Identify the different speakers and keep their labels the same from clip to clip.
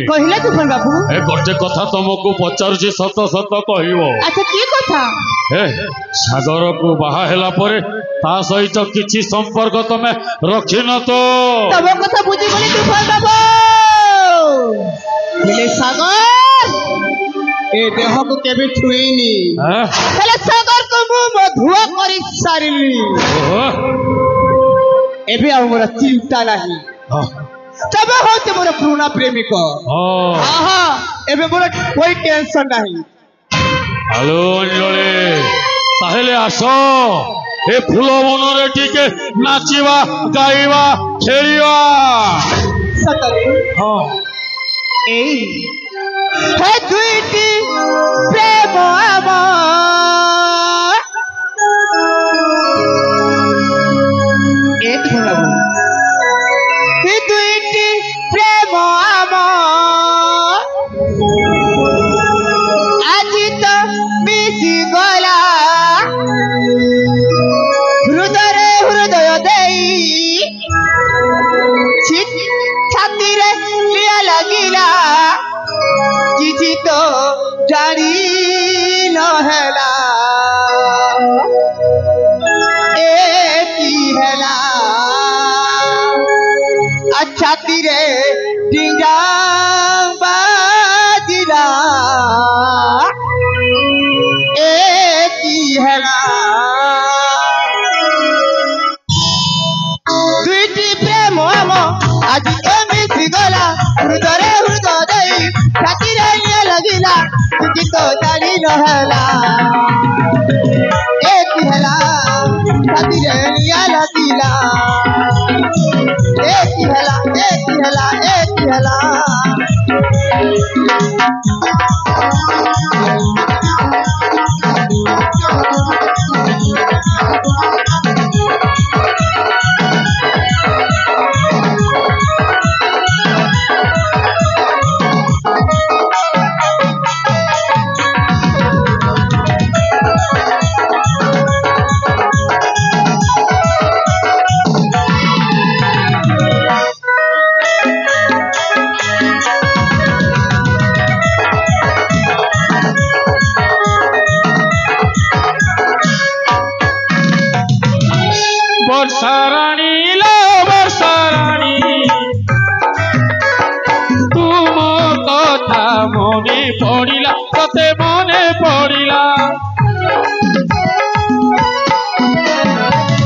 Speaker 1: कहले तूफान बाबू
Speaker 2: ए गोटे कथा तुमको पचारुची सत सत कहब।
Speaker 1: अच्छा की कथा?
Speaker 2: सागर को बाहा हेला परे ता सहित किछि संपर्क तमे रखिन तो?
Speaker 1: तब कथा बुझी गली तूफान बाबू। मिले सागर ए देह को केबे छुईनी। हेले सागर को मु मधुआ करि सारिली। एबे आ मोर चिंता नाही। तब होते मोर पुराना प्रेमिक। आहा एबे मोर कोई टेंशन नहीं।
Speaker 2: हेलो अंजलि ताहेले आसो ए फूल मन रे टिके नाचिबा गाइबा खेलिबा।
Speaker 1: सतरे हां एई हे दुईटी प्रेम आमार एक लागू हे दुईटी प्रेम आमार आज तो मिसी गला हृदय हृदय देई छाती रे लिया लगिला किछि तो जानी न हैला ए की हैला अच्छा तीरे डिंगा बाजिला ए की हैला दुईटी प्रेम आम आज तो मिसी गला हृदय हृदय देई छाती रे लिया लगिला किछि तो जानी न हैला ए की हैला छाती रे लिया लगिला एक ही हला एक ही हला एक ही हला।
Speaker 2: वर्षाराणी लो वर्षाराणी तुम कथा मने पड़िला तते मने पड़िला।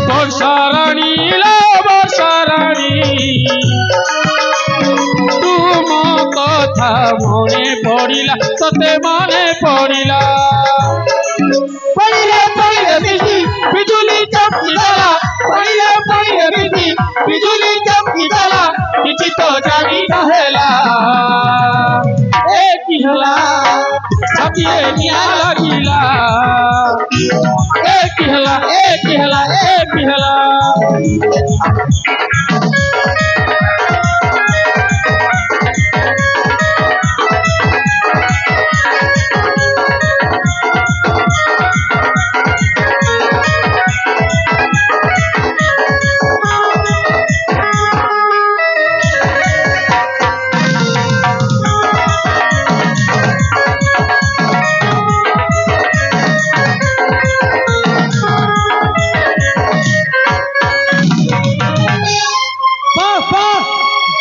Speaker 2: वर्षाराणी लो वर्षाराणी तुम कथा मने पड़िला तते मने पड़िला। पड़िले पड़िले बिजली बिजुली चमकीला पड़िले पड़िले बिजली बिजुली चमकीला किछि तो जानी न हैला ए की हला छतिए निया लगिला ए की हला ए की हला ए की हला।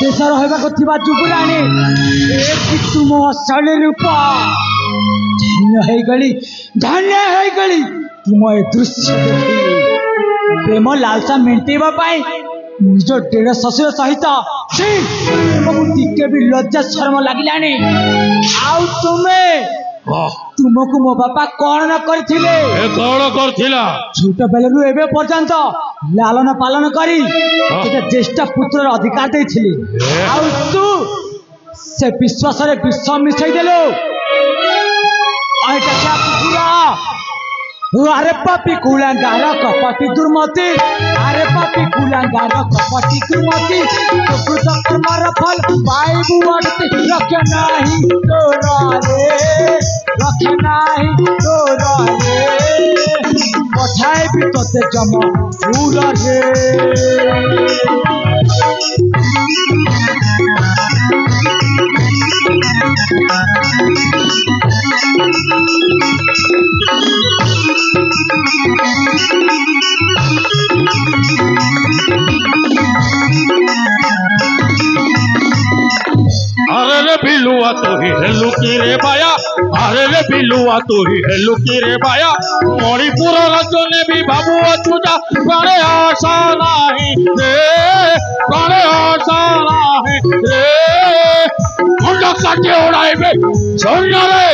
Speaker 3: देशर होइबाको थिबा जुबुरानी एक तुम असल रूप धन्य है गली तुम ए दृश्य देखी प्रेम लालसा मेंटेबा पाई निज डेढ़ शशुर सहित टिके भी लज्जा शर्म लगिलानी। आउ तुम्हें तुमको मो बापा कौन न करथिले?
Speaker 2: कौन करथिला?
Speaker 3: छोट बेलरू एबे पर्यंत लालन पालन करी ज्येष्ठ पुत्र अधिकार देथिले। आउ तू से विश्वास रे विष मिसई देलो। अइटा क्या पुरा अरे पापी कुलांगार कपटी दुर्मति अरे पापी कुलांगार कपटी दुर्मति प्रकृत कर्मर फल पाइबु रखे नाही तोरा रे रखे नाही तोरा रे पठाए भी तोते जमा पूरा रे
Speaker 2: अरे रे बिलुआ तू ही है लुकी रे बाया अरे रे बिलुआ तू ही है लुकी रे बाया मणिपुर राज्य ने भी बाबू अचुजा प्राणे आशा नहीं रे प्राणे आशा नहीं रे मुंडक काटे उड़ाइबे सैन्य रे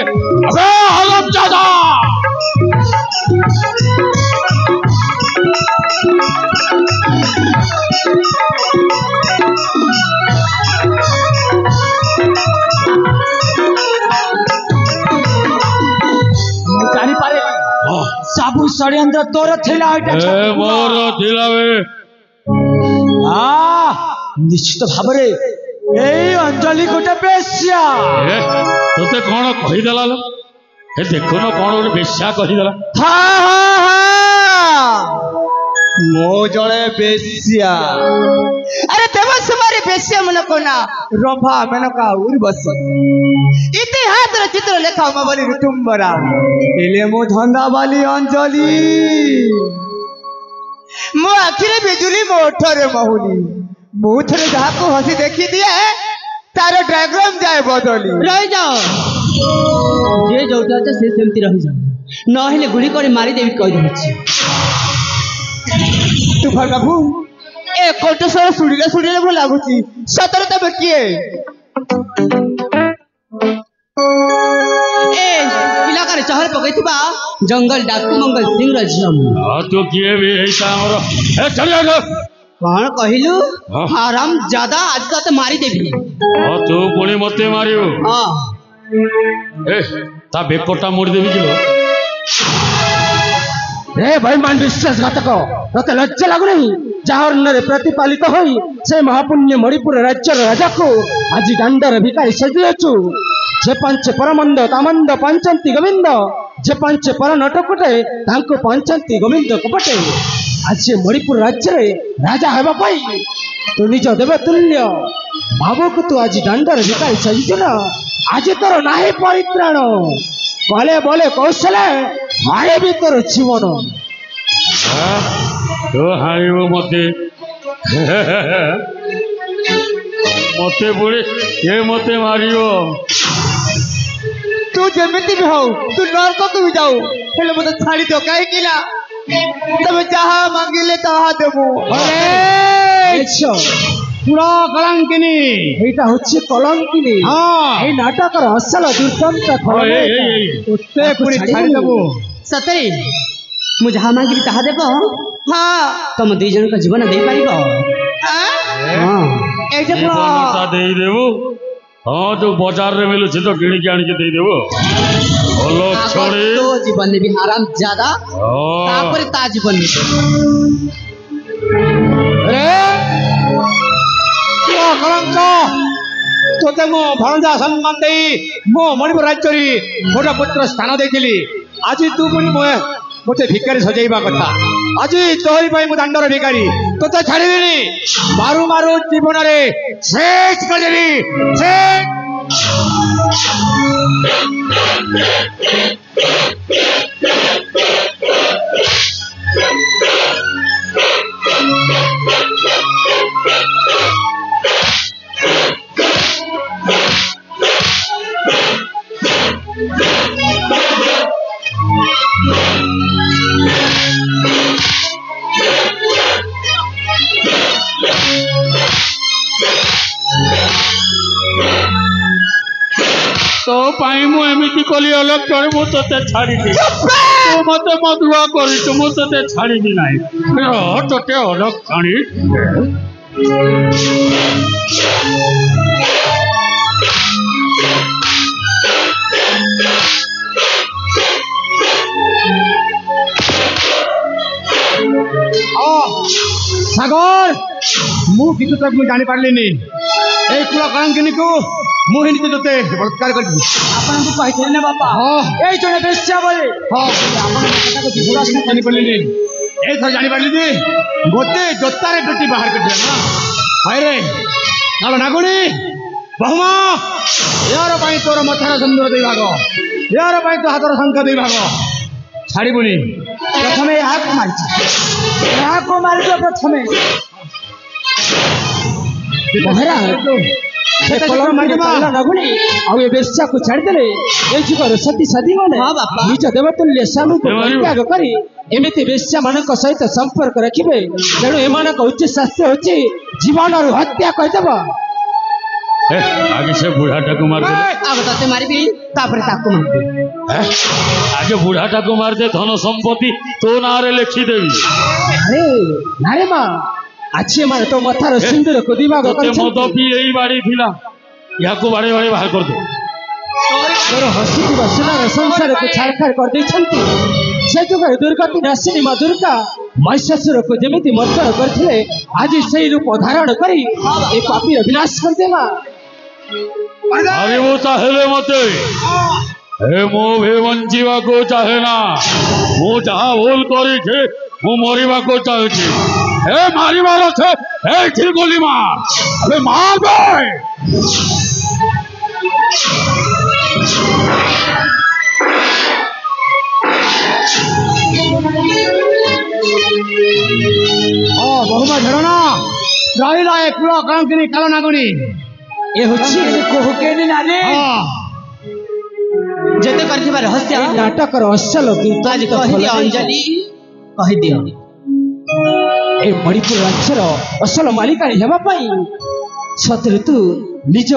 Speaker 2: अबे आलम जादा
Speaker 3: जानी पारे सबु षड्यंत्र तोर थिला
Speaker 2: मोर थिला
Speaker 3: निश्चित भाବରେ এই अंजलि गोटे बेश्या
Speaker 2: तोते कौन कहीदेला लो ए देखुन कौन गोटे बेश्या कहीदेला
Speaker 1: मो जड़े बेश्या अरे देवस मारे बेश्या मन कोना रंभा मेनका उर्वशी इतिहास रे चित्र लेखा मावली ऋतुंबरा एले मो धंदा वाली अंजलि मो आखिरे बिजुली मो ओठरे महुली मु थरे जहा को हसी देखी दिए तारो डायग्राम जाए बदली
Speaker 4: रह जाओ जे जोटा से सेमती रह जाओ न हेले गुली करे मारी देवी कह दउछि
Speaker 1: तूफान बाबू ए कोटेश्वर सुड़िले भल लागुची सतरे तबे किए
Speaker 4: ए इलाका रे चहल पकैथिबा जंगल डाकू मंगल सिंह रे झियम
Speaker 2: तो किए भी ऐसा हमरो ए चल जा
Speaker 4: कौन कहिलु हराम ज्यादा आज तो मारी देबी
Speaker 2: तू पुणी मते मारियो
Speaker 4: हां
Speaker 2: ए ता बेपटा मोड़ देबी किलो
Speaker 3: रे भाई मान विश्वासघातक तते लज्जा लागु नहीं जाहरनरे प्रतिपालित होई से महापुण्य मणिपुर राज्य राजा को आज दांडर भिकारी सजियछु जे पंच परमंद तामंद पंचंती गोविंद जे पंच पर नटकटे तांको पंचंती गोविंद कपटे आज मणिपुर राज्य रे राजा हेबा पाई तू निज देव तुल्य बाबू को तू आज दांडर भिकारी सजिना आज तोर नाही परित्राण कले बोले कौशले हाय भी तोर जीवन
Speaker 2: तो हाइबो मते मते बुढ़े ये मते मारियो
Speaker 1: तू जेमिति भी हो तू नरक को भी जाऊ हेले मते छाड़ी दो काहे किला तबे जहा मांगिले तहा देबो
Speaker 3: अरे अच्छा पूरा कलंकिनी एटा होछि कलंकिनी हां ए नाटकर असल दुर्दंत खले ओते पुरी छाड़ी देबो
Speaker 4: सतरे मु जहा मांगिली तहा देबो
Speaker 1: हां
Speaker 4: तुम दुई जन का जीवन दे पारिबो
Speaker 1: हां एटा
Speaker 2: मोटा दे देबो हां जो बाजार रे मिलु छ तो किणी के आनी के दे देबो ओलो छोड़े
Speaker 4: तो जीवन में भी हराम ज्यादा तापर ता जीवन में
Speaker 3: रे क्या कलंक तोते मो भणजा सम्मान देई मो मणिपुर राज्य री मोटा पुत्र स्थान देथिली आज तू पुनी मोते भिकारी सजाइबा कथा आज तोरी पाई मु दांडर भिकारी तोते छाड़ीबिनी मारू मारू जीवन रे शेष कर देबी शेष
Speaker 2: तो पाई मु एमिति कली अलग करे मु तते छाड़ी दे तू मते मधुआ करी तू मु तते छाड़ी दी नाही तते अलग छाड़ी
Speaker 3: सागर मु कितु तक मु जानि पारलिनी ए कुला कलंकिनी को
Speaker 2: मुझे तोते बलात्कार कर
Speaker 3: ଆପଣଙ୍କୁ କହିଥିଲେ ନା ବାପା ଏଇ ଜଣେ ବେଶ୍ୟା ବୋଲି ଆପଣଙ୍କ କଥାକୁ
Speaker 2: जानी पारे एथर जानी पारे गोटे जोतारे पेटी बाहर कर दिया हाय रे नाल नागुणी बहुमा यार पाई तोर मथार सुंदर दे भाग यार पाई तो हाथर शंख दे भाग छाड़बुनी
Speaker 3: ପ୍ରଥମେ ଏହାକୁ ମାରିଛି ଏହାକୁ ମାରିଛ ପ୍ରଥମେ ମହାରାଜ ନାଗୁଣି ଆଉ ଏ ବେଶ୍ୟାକୁ ଛାଡ଼ିଦେଲେ ଏ ଯୁଗର ସତୀ ସାଧୀ ମାନେ ନିଜ ଦେବତୁଲ୍ୟ ସ୍ୱାମୀକୁ ତ୍ୟାଗ କରି ଏମିତି ବେଶ୍ୟା ମାନଙ୍କ ସହିତ ସମ୍ପର୍କ ରଖିବେ ତେଣୁ ଏମାନଙ୍କ ଉଚ୍ଚ ଶାସ୍ତି ହେଉଛି ଜୀବନରୁ ହତ୍ୟା କହିଦେବ
Speaker 2: आगे से बुढ़ाटा को मार दे
Speaker 4: आग तते मारिबी तापर ताको मारबी
Speaker 2: आगे बुढ़ाटा को मार दे धन संपत्ति तो नारे लिखी देवी
Speaker 3: अरे नारे मां अच्छे मारे तो मथार सिंदूर को दिमाग
Speaker 2: तो मद पी यही बाड़ी थिला या को बाड़े बाड़े बाहर कर दो
Speaker 3: तोर हसी की सुनार संसार को छाड़खाड़ कर देछंती से जुगर दुर्गति नाशिनी मां दुर्गा महिषासुर को जेमिति मर्दन करथिले आज सेही रूप धारण करी ए पापी विनाश कर देला
Speaker 2: अरे वो चाहे मते हे मो भे वंजीवा को चाहे ना मो जहा भूल करी छे मो मरिबा को चाहे छे हे मारी मारो छे हे ठीक गोली मार अबे मार बे बहुमा झड़ना रहिला एक कुल कांकिनी कालो नागुणी
Speaker 3: ए होछि को हुकेनी नारे
Speaker 4: जते करथिबा रहस्य
Speaker 3: नाटक रो असल दूत
Speaker 4: आज कहि दियो अंजलि कहि दियो
Speaker 3: ए मणिपुर राज्यर असल मालिकाणी हेबा पई सतरे तू निज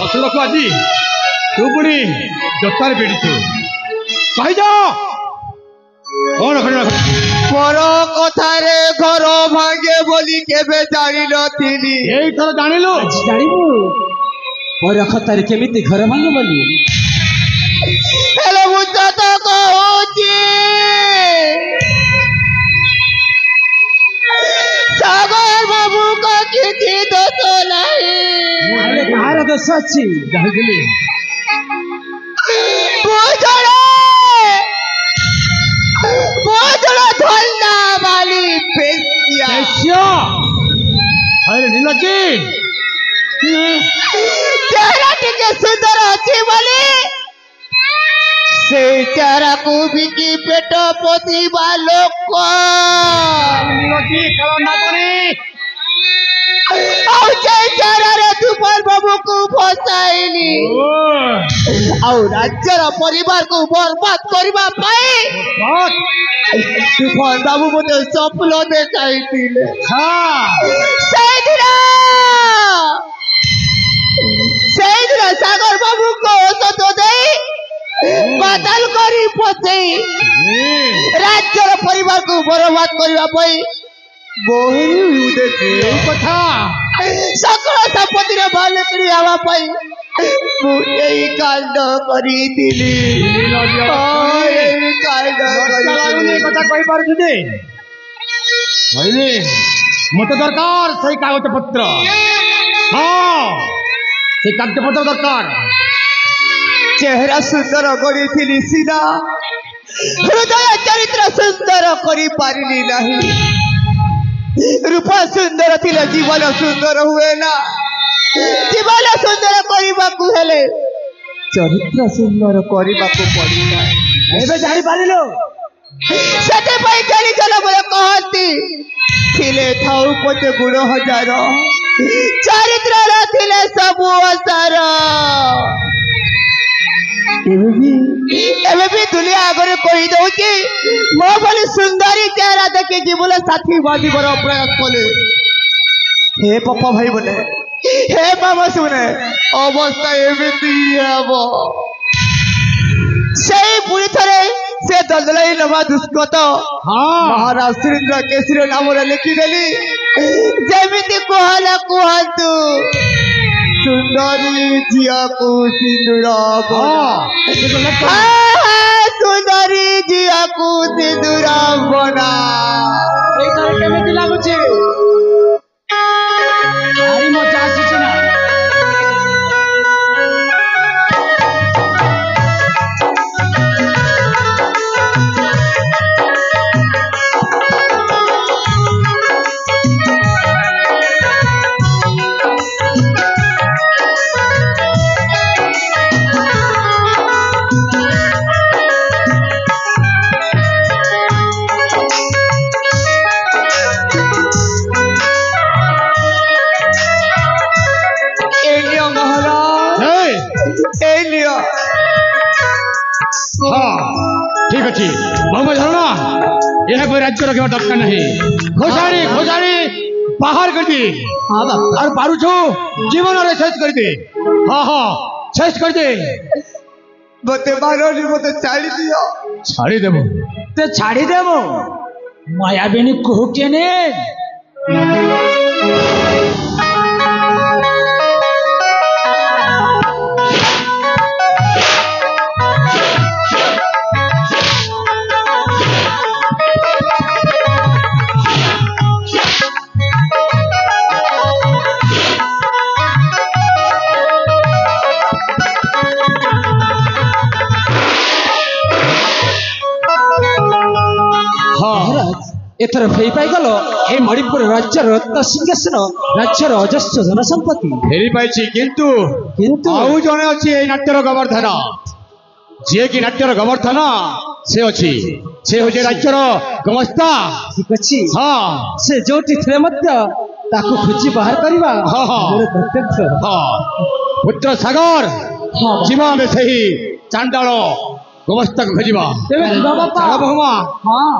Speaker 2: असल को आदि तू पुणी जोतार पीड़ित कहि जा कौन
Speaker 1: पर कथारे घर भांगे बोली केबे जानि नथिली
Speaker 2: एई थर जानिलु
Speaker 3: जानिबु पर कथारे केमिति घर भांगे बोली
Speaker 1: हेलो मुझे तो कहूची सागर बाबू का किसी दोष नहीं
Speaker 3: अरे कहार दोष अछि
Speaker 2: जानिली
Speaker 1: बोझड़ा धन्ना वाली बेसिया
Speaker 2: अरे नीलजी
Speaker 1: चेहरा टिके सुंदर अच्छी बोली से चेहरा को बिकी पेट पोतीबा लोक
Speaker 2: नीलजी कालो नागुणी
Speaker 1: आउ चेहरा रे तुफान बाबू को फसाइली आउ राज्यर परिवार को बर्बाद करबा पाए तुफान बाबू मते स्वप्न देखाइतिले ସେଇଦିନ ସାଗର ବାବୁଙ୍କ ଔଷଧ ଦେଇ ବାଦଲ କରି ପଚେଇ ରାଜ୍ୟର ପରିବାରକୁ ବରବାଦ କରିବା ପାଇଁ ବହୁ କଥା ସକଳ ସମ୍ପତ୍ତିର ମାଲିକଣି ହେବା ପାଇଁ ମୁଁ ଏଇ କାଣ୍ଡ କରିଥିଲି
Speaker 2: କଥା କହିପାରୁଛୁ ଯେ ମତେ ଦରକାର ସେଇ କାଗଜ ପତ୍ର हाँ से कागज पत्र दरकार
Speaker 1: चेहरा सुंदर गढ़ी सीना हृदय चरित्र सुंदर करी पारिली नहीं रूप सुंदर थिले जीवन सुंदर हुए ना जीवन सुंदर करने को हेले चरित्र सुंदर करने को पड़ता
Speaker 3: एबे जानि पारिलो
Speaker 1: सेते पई जानि जन बोले कहती थिले थाउ पते गुण हजार चरित्र रे सबू असार एवं भी दुनिया आगे कही दौची मो भली सुंदरी चेहरा देखी जीवन साथी बाजीवर प्रयास कले हे पप्पा भाई बोले हे मामा सुने अवस्था एमती हम से पुरी थे से दलदलाई नवा दुष्कत महाराज सुरेंद्र केसरी नाम लिखिदेली जमीती कहला कहतु सुंदरी झिया को सिंदूर सुंदरी झिया को सिंदूर बना
Speaker 3: केमिति लागुचे भारी मजा आसी ना
Speaker 2: ठीक अच्छे बहुमत धरना यह कोई राज्य रखे दरकार नहीं घोषाणी घोषाणी बाहर कर दे
Speaker 4: हाँ बापा
Speaker 2: और पारू छो जीवन और शेष कर दे हाँ हाँ शेष कर दे
Speaker 1: मते मारोनी मते छाड़ी दियो
Speaker 2: छाड़ी देबो
Speaker 3: ते छाड़ी देबो मायाबिनी कहू केने एथर फेई पाई गलो ए मणिपुर राज्य रत्न सिंहासन राज्यर अजस्र धन संपत्ति
Speaker 2: फेरी पाइछि किंतु
Speaker 3: किंतु
Speaker 2: आउ जने अछि ए नाट्यर गवर्धन जे कि नाट्यर गवर्धन से अछि से हो जे राज्यर गमस्ता
Speaker 3: ठीक अछि
Speaker 2: हां
Speaker 3: से जोटी थे मध्य ताकू खुची बाहर करबा
Speaker 2: हां हां
Speaker 3: मोर प्रत्यक्ष
Speaker 2: हां पुत्र सागर
Speaker 3: हां
Speaker 2: जीवा में सही चांडाल गमस्ता को खोजिबा
Speaker 3: तेरे बाबा
Speaker 2: चला बहुमा
Speaker 3: हां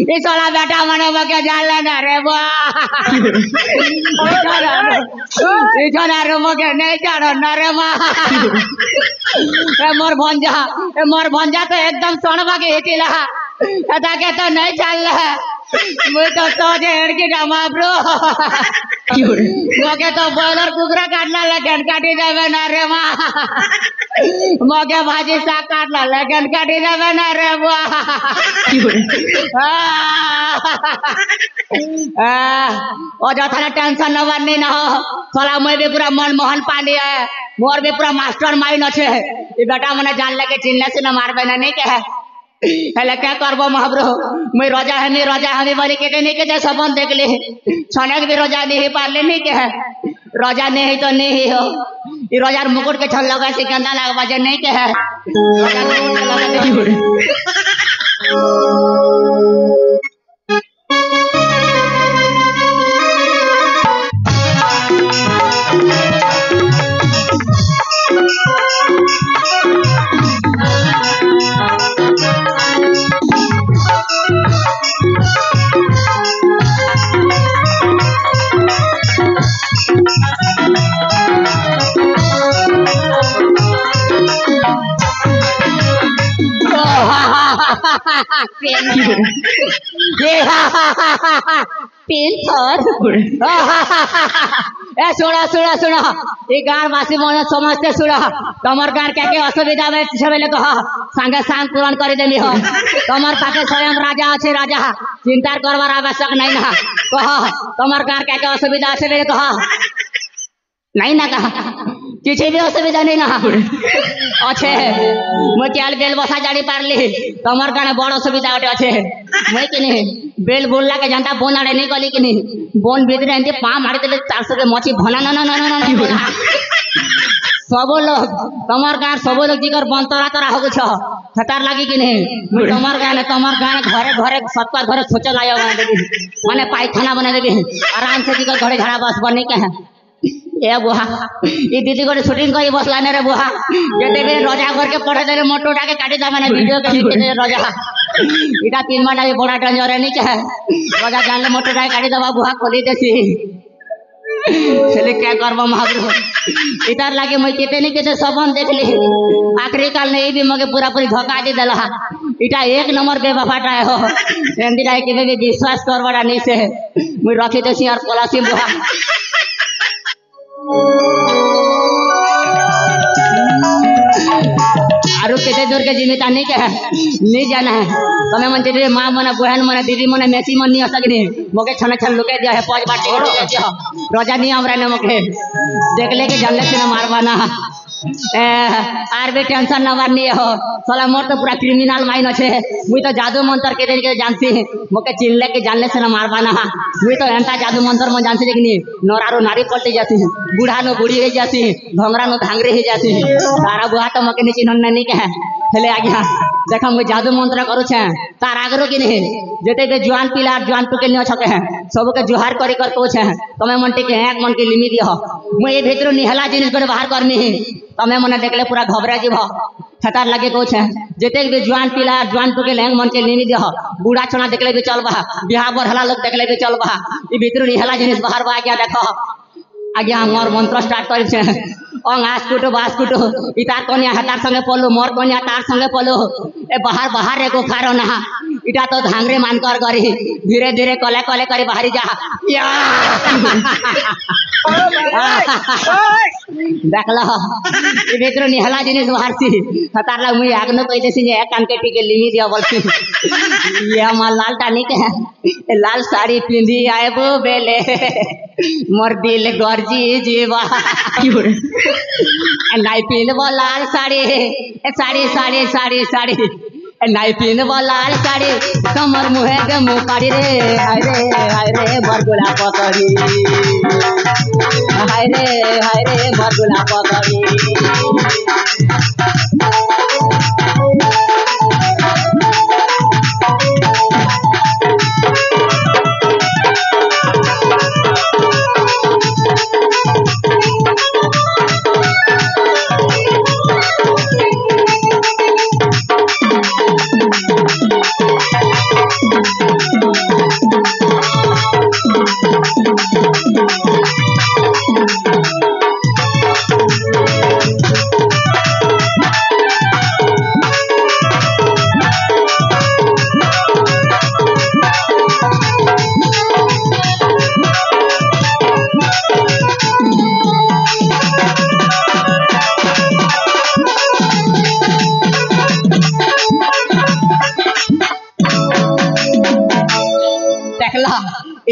Speaker 4: ये सोना बेटा मने मके जान लेना रे बा ये सोना रो मके नहीं जानो ना रे मा ए मोर भंजा तो एकदम सोनवा के हेतिला दादा के तो नहीं चल मैं तो जे एड़की डामा ब्रो मके तो बॉयलर कुकरा काटला लेकिन काटी देवे ना रे मा मके भाजी साग काटला लेकिन काटी देवे ना रे बा अजथा टेंशन न बननी ना हो साला मैं भी पूरा मनमोहन पांडे है मोर भी पूरा मास्टर माइंड अच्छे ये बेटा मने जान लगे चिल्ला से न मारबे ना नहीं कहे हेले क्या करबो महाब्रो मैं रोजा हमी बोली के नहीं के सपन देख ले छनक भी रोजा नहीं पारले नहीं के रोजा नहीं तो नहीं हो ये रोजा मुकुट के छल लगा से गंदा लगा बजे नहीं के है रोजा मुकुट के लगा देखी सुना ये गाँव वासी मन समझते सुना तमर गाँव क्या असुविधा में सबले कह संगे सांग पूरण कर देमी हो तमर पाखे स्वयं राजा अच्छे राजा चिंता करवार आवश्यक नहीं ना कह तमर गाँव क्या असुविधा अच्छे कह नहीं ना कहा किसी भी असुविधा नहीं ना अच्छे मैं क्या बेल बसा जानी पारली तमर गाने बड़ असुविधा गोटे अच्छे मैं कि बेल बोलला के जनता बोन आड़े नहीं गली कि बोन भीतर एमती पा मारी देले 400 के मछी भना ना सब लोग तमर गाँव सब लोग जिकर बंतरा तरा हो छ खतर लगी कि नहीं तमर गाँव घरे घरे सबका घरे सोचल आयो बना देबी माने पायखाना बना देबी आराम से जिकर घरे झाड़ा बस बने के ए बुहा ये दीदी को शूटिंग करी बसला ने रे बुहा जेते बे रोजा घर के पढ़े दे मोटोटा के काटी दा माने वीडियो के दे रोजा इटा 3 महीना भी बड़ा डेंजर है नहीं क्या रोजा जान ले मोटोटा के काटी दबा बुहा खोली देसी चले क्या करबो महाप्रभु इधर लागे मैं केते सबन देख ली आखिरी काल ने भी मगे पूरा पूरी धोखा दे देला इटा एक नंबर बेवफाटा हो एंदिरा के भी विश्वास करवाड़ा नहीं से मैं रखी देसी और पलासी बुहा आरु केते दूर के जिम्मेदार नहीं के नहीं जाना है तुम्हें मन तेरे माँ मने बहन मने दीदी मने मेसी मन नहीं हो सकनी मोके छन छन लुके दिया है 5 बार टिकट लुके दिया रोजा नहीं हमरा ने मोके देख ले के जल्दी से मारवाना आर भी टेंशन न मारनी हो साला मोर तो पूरा क्रिमिनल माइन अच्छे मुई तो जादू मंत्र के दिन के जानती मोके चिल्ले के जानले से न मारवाना मुई तो एंता जादू मंत्र में जानती लेकिन नोरारो नारी पलटी जाती बूढ़ा नो बूढ़ी हो जाती धंगरा नो धांगरे हो जाती तारा बुआ तो मोके नीचे नन्ना नहीं के हेले आज्ञा देखा मुझे जादू मंत्र करू छे तार आगरो की नहीं जेते के जवान पिला जवान टुके नहीं छके हैं सब के जुहार करी कर को छे तमे मन टिके एक मन के लिमिट दियो मुई ए भीतर निहला जिनिस को बाहर करनी तमे मने देखले पूरा घबरा जीव खतर लगे को छे जेते भी जवान पिला जवान टुके लेंग मन के लिमिट दियो बूढ़ा छोना देखले भी चल बा बिहार बढ़ला लोग देखले भी चल बा ई भीतर निहला जिनिस बाहर बा गया देखो आज्ञा मोर मंत्र स्टार्ट कर छे अंग आसकुटो बासकुटो इतार कन्या हतार संगे पलो मोर कन्या तार संगे पलो ए बाहर बाहर एको खारो ना इटा तो धांगरे मान कर करी धीरे धीरे कले कले करी बाहरी जा या देखला ई भीतर निहला जिनिस बाहरसी हतार ला मुई आगनो कइले सिन एक कान के टिके लिमी दिया बोलती ये हमार लाल टानी के लाल साड़ी पिंदी आएबो बेले मोर दिल गर्जी जीवा की बोले नाई पिनबो लाल साड़ी साड़ी साड़ी साड़ी साड़ी नाई पिनबो लाल साड़ी कमर मुहे के मुँह पाड़ी रे हाय रे बरगुला पकड़ी हाय रे बरगुला पकड़ी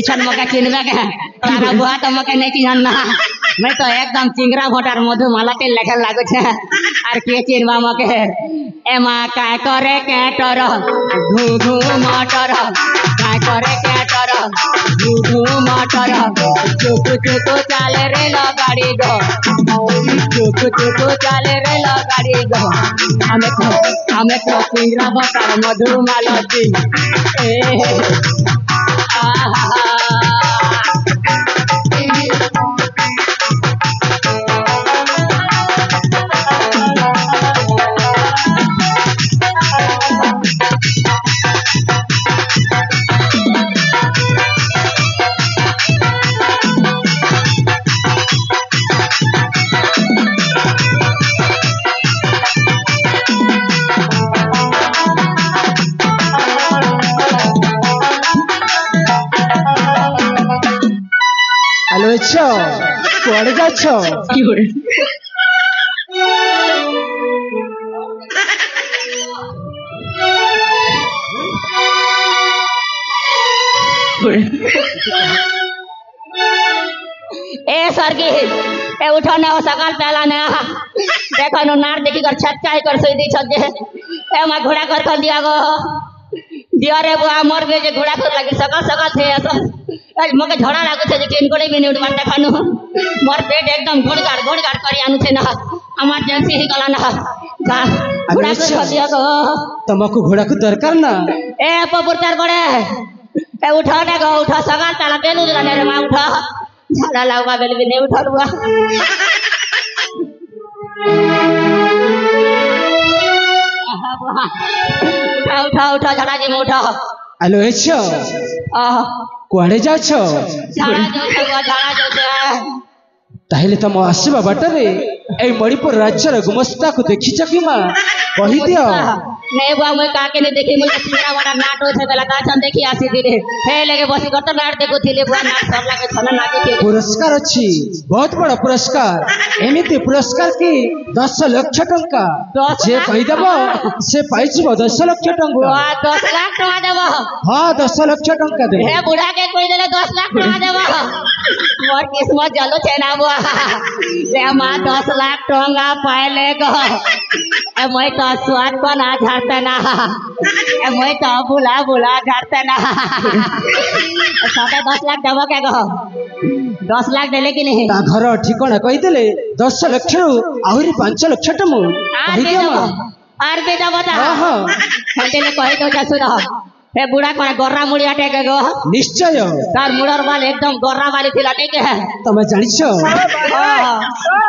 Speaker 4: इछन मके चिन्हबे के तारा बुआ तो मके नहीं चिन्हना मैं तो एकदम चिंगरा भोटार मधुमाला के लेखे लागो छे आर के चिन्हबा मके एमा काय करे केटर धू धू मटर काय करे केटर धू धू मटर चुक चुक चाले रे लो गाड़ी गो चुक चुक चाले रे लो गाड़ी गो हमें तो चिंगरा भोटार मधुमाला चिन्ह ए
Speaker 3: कुआड़े जाछ
Speaker 4: ए सरगी ए उठो ना सकाल पहला ना देखो नो नार देखी कर छत चाहे कर सही दी छत ए मा घोड़ा कर दिया गो दिया रे बुआ मोर बे जे घोड़ा कर लगी सकाल सकाल थे ऐसा आज मके झड़ा लागो छे जे केन कोडे भी नहीं उठवान देखानु मोर पेट एकदम घोड़गाड़ करी आनु छे ना इमरजेंसी ही गला ना जा घोड़ा कर दिया गो
Speaker 3: तमको घोड़ा को दरकार ना
Speaker 4: ए पपुरचार बड़े ए उठो ना गो उठो सकाल ताला बेलू जला रे मा उठो झाड़ा लागवा बेल भी नहीं उठलवा उठा झाड़ा जी में उठा
Speaker 3: हेलो एछो कुआड़े जाछो
Speaker 4: झाड़ा जो छे
Speaker 3: ताहले तुम आसवा बाटरे ए मणिपुर राज्यर गुमस्ता को देखिछ कि मां कहि दियो
Speaker 4: नहीं बुआ मैं काके ने देखी मुझे सिंगरा वाला नाटो छे गला का हम देखी आसी दिले हे लगे बसी करत नाट देखो थिले बुआ नाट सब लागे छन नाटी के
Speaker 3: पुरस्कार अछि बहुत बड़ा पुरस्कार एमिति पुरस्कार की 10 लाख टंका जे कहि देबो से पाइछबो 10 लाख टंका
Speaker 4: बुआ 10 लाख टका देबो
Speaker 3: हां 10 लाख टंका दे
Speaker 4: हे बुढ़ा के कोई देले 10 लाख टका देबो मोर किस्मत जलो छे ना बुआ ले मां 10 लाख टका पाइले गो ए मैं तो स्वाद को ना झाड़ता ना ए मैं तो बुला बुला झाड़ता ना साढ़े 10 लाख देबो के गो 10 लाख देले कि नहीं
Speaker 3: ता घर ठिकाना कहि देले 10 लाख रु आहुरी 5 लाख टमु कहि दियो
Speaker 4: आर बे देबो ता
Speaker 3: हां हां
Speaker 4: हंटेले कहि दो जा सुनो हे बुढ़ा कोन गोरा मुड़ी आटे के गो
Speaker 3: निश्चय
Speaker 4: तार मुड़र बाल एकदम गोरा वाली थिला ठीक है
Speaker 3: तमे जानिछो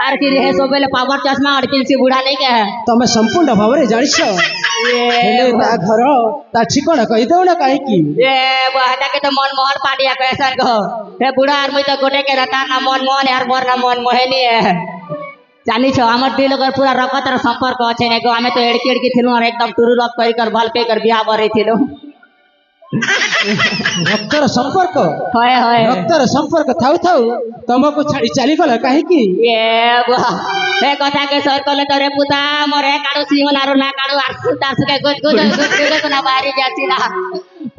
Speaker 4: आर कि रे सोबेले पावर चश्मा और पिलसी बुढ़ा नहीं के
Speaker 3: तमे संपूर्ण भावरे जानिछो हेले ता घर ता ठिकाना कहि दो ना काहे की
Speaker 4: ए बहता के तो मन मोहन पाटिया कैसन गो हे बुढ़ा आर मैं तो गोटे के रता ना मन मोहन यार मोर ना मन मोहनी है जानी छो हमर दिल कर पूरा रकतर संपर्क अछि ने गो हमें तो एड़की एड़की थिलु और एकदम टुरु लक कर भल पे कर बियाह बरे थिलु
Speaker 3: रक्तर संपर्क
Speaker 4: होय होय
Speaker 3: रक्तर संपर्क थाउ थाउ तमको छाड़ी चली गला काहे की
Speaker 4: ए बुआ हे कथा के सर कले तोरे पुता मोरे काडू सिंह नारो ना काडू आरसु तारसु के गुज गुज गुज को ना बाहरी जासी ना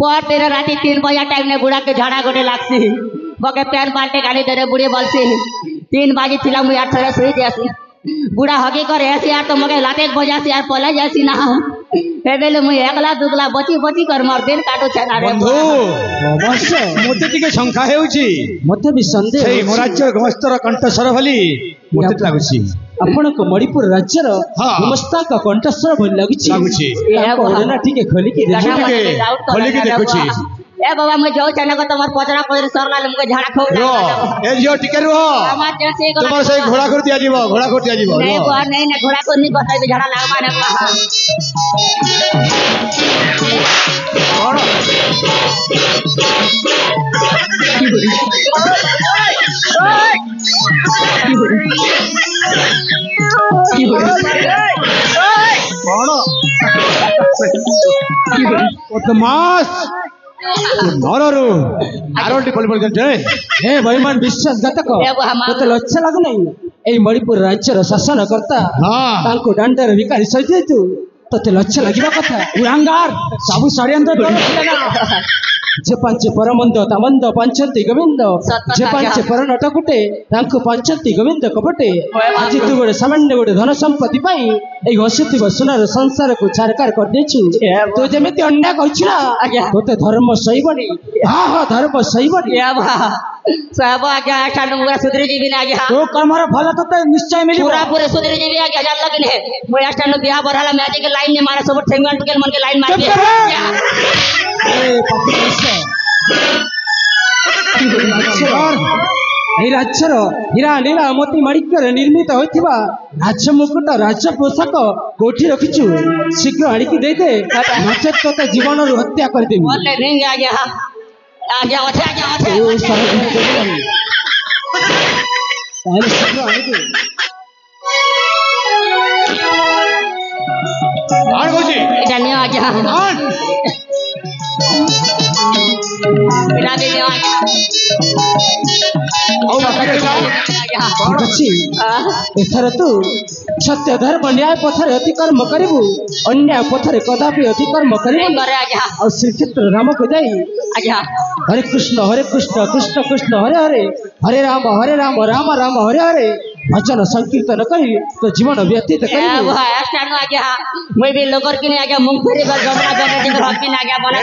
Speaker 4: पर तेरे राती 3 बजे टाइम ने बुढ़ा के झाड़ा गोटे लागसी बके पैन बाल्टे गाड़ी तेरे बुढ़ी बोलसी 3 बजे थिला मु 8 थरे सोई जासी बुढ़ा हगी करे ऐसे यार तो मगे लाते बजासी यार पला जासी ना हे बेले मु एकला दुगला बची बची कर मोर दिन काटो छना रे
Speaker 2: बंधु अवश्य मते टिके शंका हेउची
Speaker 3: मते भी संदेह
Speaker 2: सेई मोराज्य गमस्तर कंठस्वर भली मते लागुची
Speaker 3: आपण को मणिपुर राज्यर गुमस्ता का कंठस्वर भली लागुची कोरोना ठीक खोली के
Speaker 2: देखुची
Speaker 4: ए बाबा मैं जाऊ चना को तमर पचरा पचरी सरला मुके झाड़ा खौ
Speaker 2: रो ए जियो टिके रो
Speaker 4: हमार जैसे
Speaker 2: तुमर से घोड़ा कर दिया जीवो
Speaker 4: नहीं बुआ नहीं ना घोड़ा को नहीं कहता है झाड़ा लगा माने
Speaker 2: बदमाश नररु आरोटी पल जय
Speaker 3: हे भयमान विश्वासघातक तोते लक्ष्य लागु नहीं एई मणिपुर राज्यर शासन करता तांको डांडर विकारी सहित तू तोते लक्ष्य लागिबा कथा उरांगार सबु षड्यंत्र जे पांचे परमंद तामंद पांचंती गोविंद जे पांचे पर नटकुटे तांको पांचंती गोविंद कपटे आज तू गोटे सामान्य गोटे धन संपत्ति पाई एई हसुथिबा सुनार संसार को छारकार कर देछु तो जेमिति अन्याय कहछु ना तोते धर्म सहीबनी हां हां धर्म सहीबनी
Speaker 4: सब आज्ञा ठानु पूरा सुधरी जीवी ना आज्ञा
Speaker 3: तो कमर भला तोते निश्चय मिली
Speaker 4: पूरा पूरे सुधरी जीवी आज्ञा जान लगले मोया ठानु बियाह बरहाला मैच के लाइन ने मारे सब ठेंगन टुकेल मन के लाइन मार दिया
Speaker 3: ए এই রাজ্যর হীরা নীলা মোতি মাণিক্যরে নির্মিত হইতিবা রাজ্য মুকুট রাজ্য পোশাক কোঠি রখিছু শীঘ্র আনিকি দেই দে নচেত তোতে জীবনর হত্যা করে দেবি
Speaker 4: বলে রিং আজ্ঞা ওঠে
Speaker 3: ও সরকার তাহলে শীঘ্র আনিকি
Speaker 2: আর কইছি
Speaker 4: এটা নিও আজ্ঞা
Speaker 2: আন
Speaker 4: এটা নিও আজ্ঞা
Speaker 2: औ बाकी जाओ
Speaker 3: ঠিক আছে এথর তু সত্য ধর্ম ন্যায় পথরে অতিকর্ম করিবু অন্যায় পথরে কদাপি অতিকর্ম করিবু
Speaker 4: করে আজ্ঞা
Speaker 3: আর শ্রীক্ষেত্র রামকে যাই
Speaker 4: আজ্ঞা
Speaker 3: हरे कृष्ण कृष्ण कृष्ण हरे हरे हरे राम राम राम हरे हरे भजन संकीर्तन करी तो जीवन व्यतीत करी
Speaker 4: स्टार्ट आज्ञा मैं भी लोगर के लिए आज्ञा मूंगफली पर जमना बेटा जी रख के आज्ञा बोला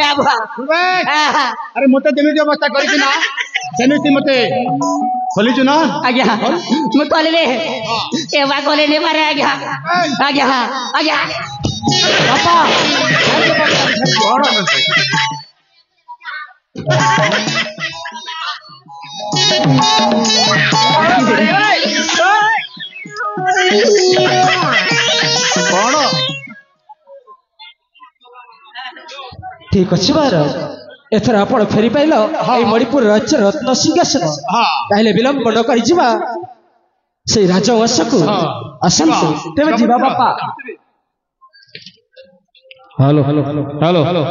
Speaker 4: ए बुआ
Speaker 2: अरे मते देमी जो अवस्था करी ना सेमिति मते खोली छु ना
Speaker 4: आज्ञा मैं खोली ले ए बा खोली नहीं मारे आज्ञा आज्ञा पापा
Speaker 3: ठीक अच्छी बात एथर आपण फेरी पाइल ए मणिपुर राज्य रत्न सिंहासन ताहले विलंब न करि जिबा से राजवंश को असंत तेबे जिबा बापा हेलो हेलो हेलो